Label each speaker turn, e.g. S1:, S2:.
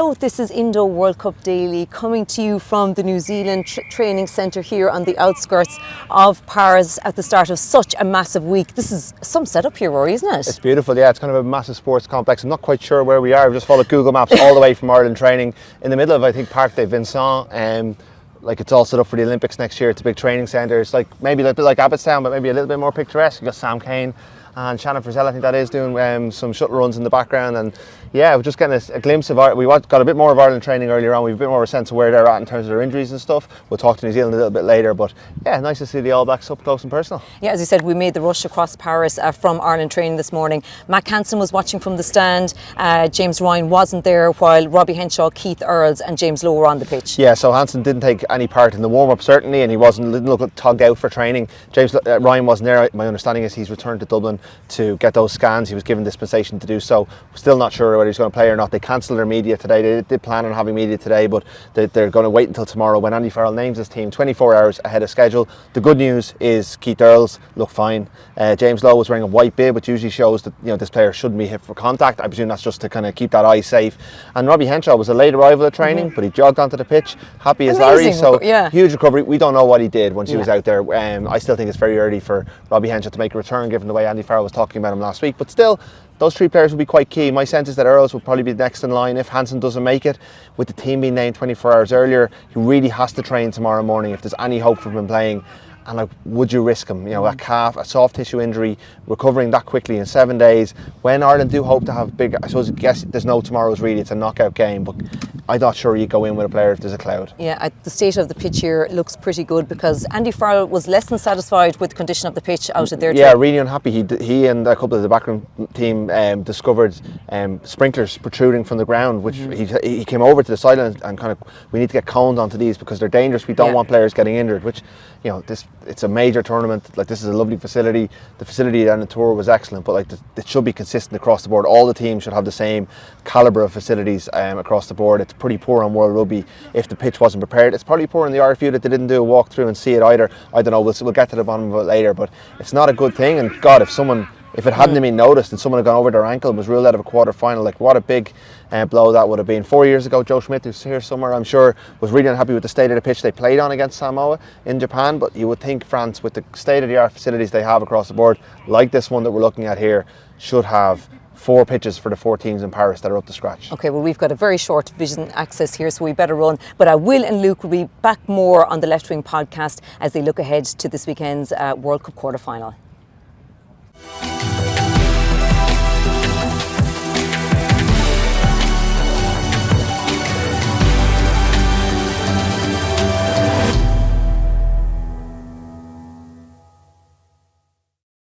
S1: Hello, this is Indo World Cup Daily coming to you from the New Zealand training centre here on the outskirts of Paris at the start of such a massive week. This is some setup here, Rory, isn't it?
S2: It's beautiful, yeah. It's kind of a massive sports complex. I'm not quite sure where we are. We've just followed Google Maps all the way from Ireland training in the middle of, I think, Parc des Vincent. Like it's all set up for the Olympics next year. It's a big training centre. It's like maybe a bit like Abbottstown, but maybe a little bit more picturesque. You've got Sam Kane and Shannon Frizzell, I think that is, doing some shuttle runs in the background. And yeah, we're just getting a glimpse of we got a bit more of Ireland training earlier on. We've a bit more of a sense of where they're at in terms of their injuries and stuff. We'll talk to New Zealand a little bit later, but yeah, nice to see the All Blacks up close and personal.
S1: Yeah, as you said, we made the rush across Paris from Ireland training this morning. Matt Hansen was watching from the stand. James Ryan wasn't there, while Robbie Henshaw, Keith Earls and James Lowe were on the pitch.
S2: Yeah, so Hansen didn't take any part in the warm-up certainly, and he didn't look tugged out for training. James Ryan wasn't there. My understanding is he's returned to Dublin to get those scans. He was given dispensation to do so. We're still not sure whether he's going to play or not. They cancelled their media today. They did plan on having media today, but they're going to wait until tomorrow when Andy Farrell names his team 24 hours ahead of schedule. The good news is Keith Earls looked fine. James Lowe was wearing a white bib, which usually shows that this player shouldn't be hit for contact. I presume that's just to kind of keep that eye safe. And Robbie Henshaw was a late arrival at training, but he jogged onto the pitch, happy as Larry. So
S1: yeah.
S2: Huge recovery. We don't know what he did once he was out there. I still think it's very early for Robbie Henshaw to make a return, given the way Andy Farrell was talking about him last week. But still, those three players will be quite key. My sense is that Earls will probably be next in line if Hansen doesn't make it. With the team being named 24 hours earlier, he really has to train tomorrow morning if there's any hope for him playing. And would you risk him? A calf, a soft tissue injury, recovering that quickly in 7 days. When Ireland do hope to have big, I guess there's no tomorrows really. It's a knockout game, but I'm not sure you go in with a player if there's a cloud.
S1: Yeah, the state of the pitch here looks pretty good because Andy Farrell was less than satisfied with the condition of the pitch out of their
S2: Yeah, really unhappy. He and a couple of the backroom team discovered sprinklers protruding from the ground, which he came over to the sideline and kind of, we need to get coned onto these because they're dangerous. We don't want players getting injured, which, it's a major tournament. This is a lovely facility. The facility down the tour was excellent, but it should be consistent across the board. All the teams should have the same calibre of facilities across the board. It's pretty poor on World Rugby if the pitch wasn't prepared. It's probably poor in the RFU that they didn't do a walk through and see it either. I don't know, we'll get to the bottom of it later, but it's not a good thing. And God, if it hadn't been noticed and someone had gone over their ankle and was ruled out of a quarter final, what a big blow that would have been. 4 years ago, Joe Schmidt, who's here somewhere, I'm sure, was really unhappy with the state of the pitch they played on against Samoa in Japan. But you would think France, with the state-of-the-art facilities they have across the board, like this one that we're looking at here, should have 4 pitches for the 4 teams in Paris that are up to scratch.
S1: Okay, well, we've got a very short vision access here, so we better run. But Will and Luke will be back more on the Left Wing podcast as they look ahead to this weekend's World Cup quarter-final.